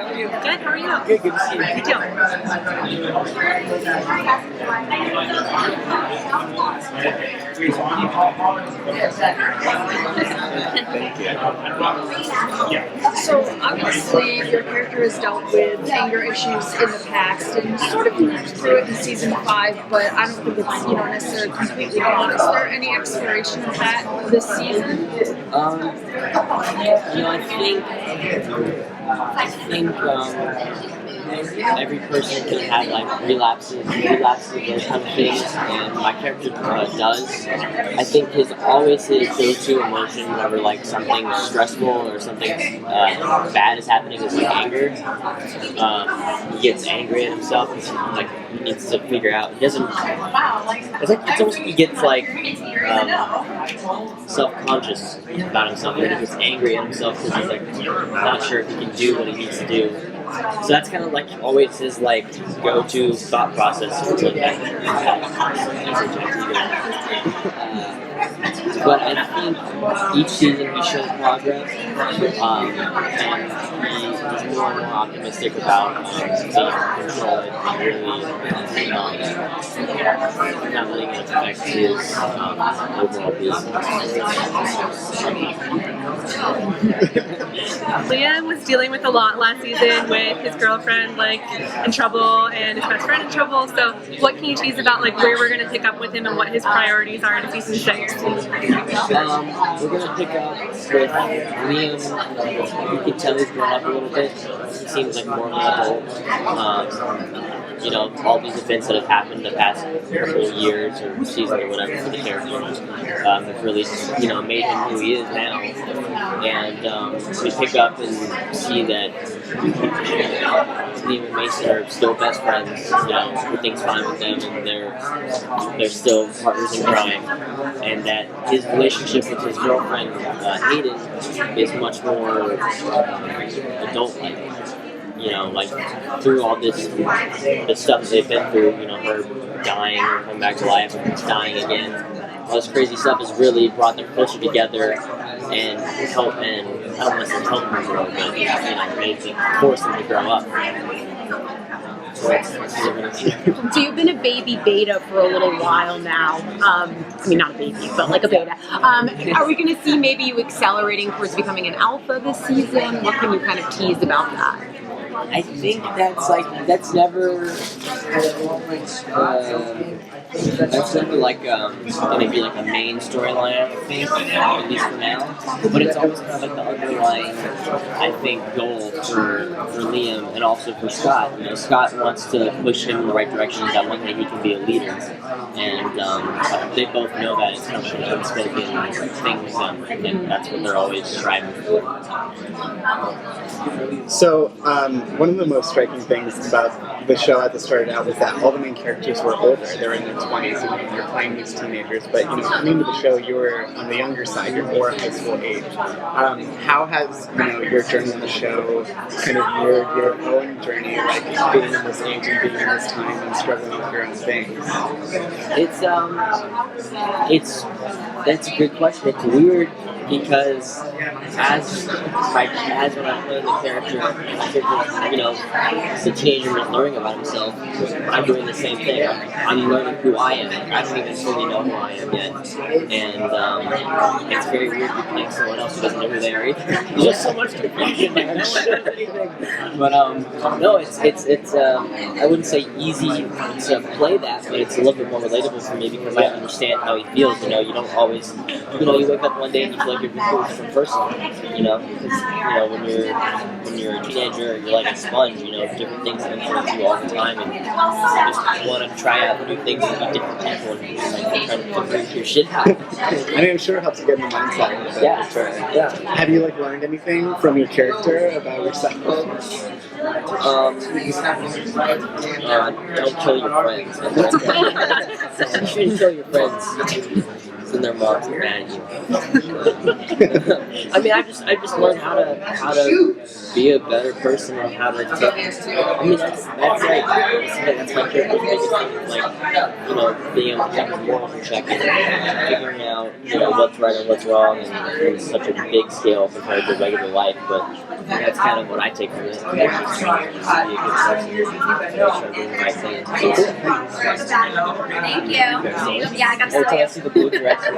How are you? Good, how are you? Good, good to see you. Good deal. So obviously your character has dealt with anger issues in the past and sort of moved through it in season 5, but I don't think it's necessarily completely gone. Is there any exploration of that this season? I think every person can have like relapses, those kind of things, and my character does. I think always his go-to emotion whenever like something stressful or something bad is happening is like anger. He gets angry at himself. Like he needs to figure out. He doesn't. It's almost he gets like self-conscious about himself. He gets angry at himself because he's like not sure if he can do what he needs to do. So that's kind of like always his like go-to thought process. But I think each season he shows progress, and he's more and more optimistic about being able to control it and really not letting it affect his overall Liam was dealing with a lot last season with his girlfriend like in trouble and his best friend in trouble. So what can you tease about like where we're going to pick up with him and what his priorities are in season 6? We're going to pick up with Liam. You can tell he's grown up a little bit. He seems like more of an adult. All these events that have happened the past couple of years or season or whatever for the character have really, made him who he is now. And we pick up and see that Liam and Mason are still best friends. Everything's fine with them, and they're still partners in crime. And that his relationship with his girlfriend Hayden is much more adult-like. Like through all the stuff they've been through, her dying or coming back to life and dying again, all this crazy stuff has really brought them closer together and help, and I don't want to say help them grow, but made them, force them to grow up. So you've been a baby beta for a little while now. Not a baby, but like a beta. Are we going to see maybe you accelerating towards becoming an alpha this season? What can you kind of tease about that? I think that's never like gonna be like a main storyline, I think, at least for now. But it's always kind of like the underlying, I think, goal for Liam and also for Scott. Scott wants to push him in the right direction. That one day he can be a leader, and they both know that it's kind of an unspoken things, and that's what they're always striving for. So, one of the most striking things about the show as it started out was that all the main characters were older. They were in their 20s, and you're playing these teenagers. But, coming to the show, you were on the younger side. You're more high school age. How has, your journey on the show kind of mirrored your own journey, like being in this age and being in this time and struggling with your own things? That's a good question. It's weird because as when I'm playing the character, the teenager is learning about himself, I'm doing the same thing. I'm learning who I am. I don't even fully know who I am yet. And it's very weird to be playing someone else who doesn't know who they are either. There's just so much confusion there. But no, it's I wouldn't say easy to play that, but it's a little bit more relatable for me because I understand how he feels. You don't always, you wake up one day and you feel like you're a completely different person. When you're a teenager, you're like a sponge. Different things influence you all the time, and you just want to try out new things and meet different people and try to figure your shit out. I'm sure it helps you get in the mindset of that. Yeah. For sure. Yeah. Have you learned anything from your character about yourself? Don't kill your friends. You shouldn't kill your friends. then their moms are mad at you. I mean, I just learned how to be a better person and how to take. I mean, that's my character's biggest thing. Is like, you know, being able to keep his morals in check and figuring out, you know, what's right and what's wrong, and it's such a big scale compared to regular life. But that's kind of what I take from it. Just be a good person, make sure I'm doing the right thing. Thank you. Yeah, I got to Every time I see the blue direction.